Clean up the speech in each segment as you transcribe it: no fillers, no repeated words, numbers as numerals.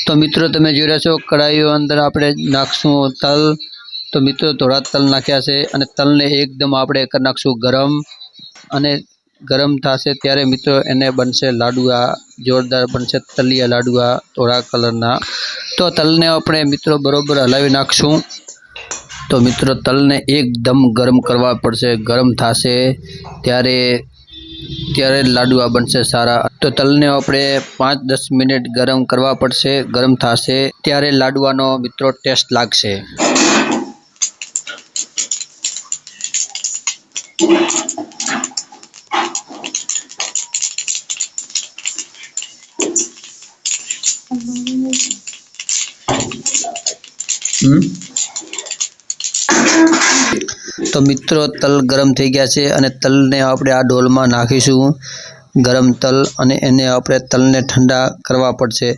तो मित्रों तमे जोई रह्या छो कढ़ाईओ अंदर आपणे नाखशुं तल। तो मित्रों थोड़ा तल नाख्या छे अने तल ने एकदम आपणे कर नाखशुं गरम अने गरम थशे त्यारे मित्रों एने बनशे लाडुआ जोरदार बनशे तलिया लाडुआ धोळा कलरना। तो तल ने आपणे मित्रों बरोबर हलावी नाखशुं। तो मित्रों तल ने एकदम गरम करवा पड़शे, गरम थशे त्यारे त्यारे लाडुआ बनशे सारा। तो तल ने आपणे 5-10 मिनिट गरम करवा पड़शे, गरम थशे त्यारे लाडुआनो मित्रों टेस्ट लागशे। तो मित्रों तल गरम थई गया छे अने तल ने आपणे आ ढोल में नाखीशुं गरम तल अने एने आपणे तल ने ठंडा करवा पड़शे।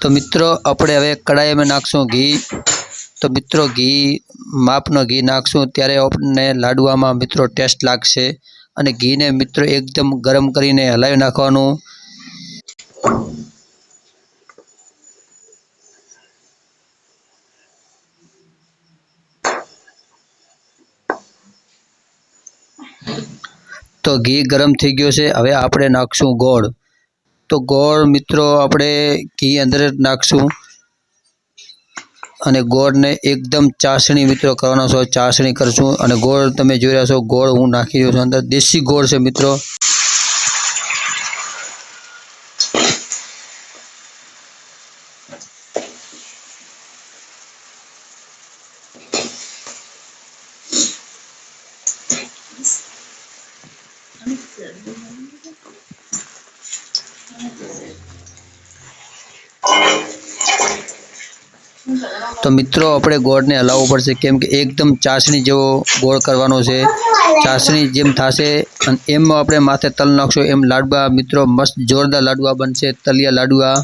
तो मित्रों अपने हवे कढ़ाई में नाखशुं घी। तो मित्रों घी मापनो घी नाखशुं त्यारे आपने लाडुआ में मित्रों टेस्ट लागशे अने घी ने मित्रों एकदम गरम करीने हलावी नाखवानुं। तो घी गरम थई गयो छे। हवे आपणे नाखशुं गोळ। तो गोळ मित्रों आपणे घी अंदर नाखशुं अने गोळ ने एकदम चासणी मित्रों करवानो छो। चासणी करशुं अने गोळ तमे जोई रह्या छो गोळ हूँ नाखी रह्यो छुं अंदर। देसी गोळ छे मित्रों। तो मित्रों अपने गोळ ने हलाववो पड़शे केम के एकदम चासणी जेवो गोळ करवानो छे। चासणी जेम थशे अने एम आपणे माथे तल नाखशो एम लाडुआ मित्रों मस्त जोरदार लाडुआ बनशे तलिया लाडुआ।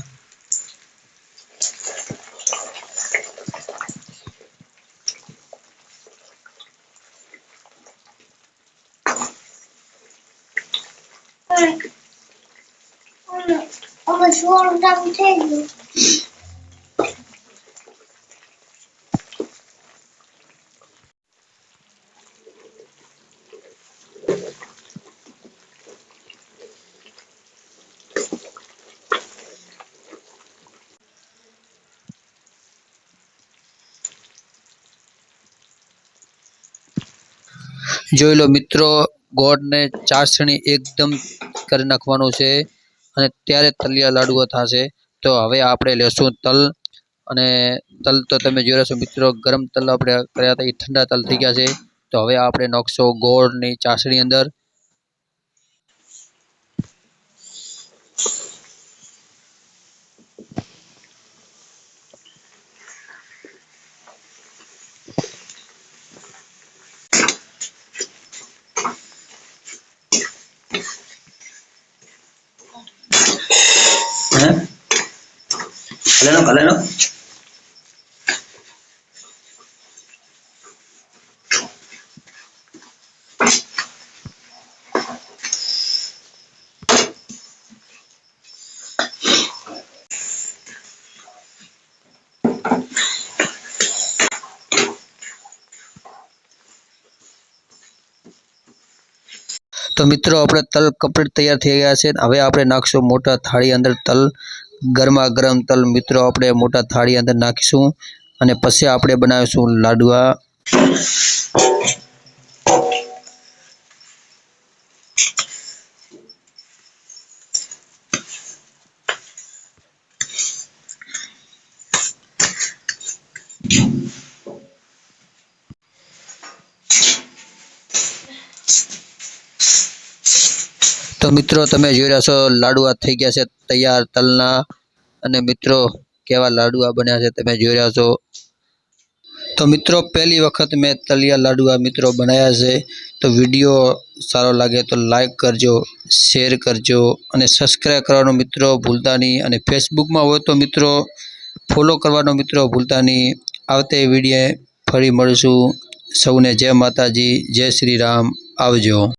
जोई लो मित्रों गोळ ने चासणी एकदम कर नाखवानुं छे अने त्यारे तलिया लाडुआ थशे। तो हवे आपणे लेशुं तल अने तल तो तमे जोई रह्या छो मित्रों गरम तल आपणे कर्या हता ए ठंडा तल थई गया छे। तो हवे आपणे नाखशो गोळ ने चासणी अंदर। हले नो तो मित्रों अपने तल कम्प्लीट तैयार थई गया छे। हवे आपणे नाखशुं मोटा थाळी अंदर तल गरमा गरम तल मित्रों अपने मोटा थाळी अंदर नाखीशुं अने पछी आपणे बनावीशुं लाडुआ। तो मित्रों तमे जोई रह्या छो लाडुआ थई गया छे तैयार तलना। अने मित्रों केवा लाडुआ बन्या छे तमे जोई रह्या छो। તો મિત્રો પહેલી વખત મેં તલિયા લાડવા મિત્રો બનાવ્યા છે। તો વિડીયો સારો લાગે તો લાઈક કરજો, શેર કરજો અને સબસ્ક્રાઈબ કરવાનું મિત્રો ભૂલતા નહીં। અને ફેસબુકમાં હોય તો મિત્રો ફોલો કરવાનો મિત્રો ભૂલતા નહીં। આવતે વિડીયો ફરી મળીશું। સૌને જય માતાજી, જય શ્રી રામ, આવજો।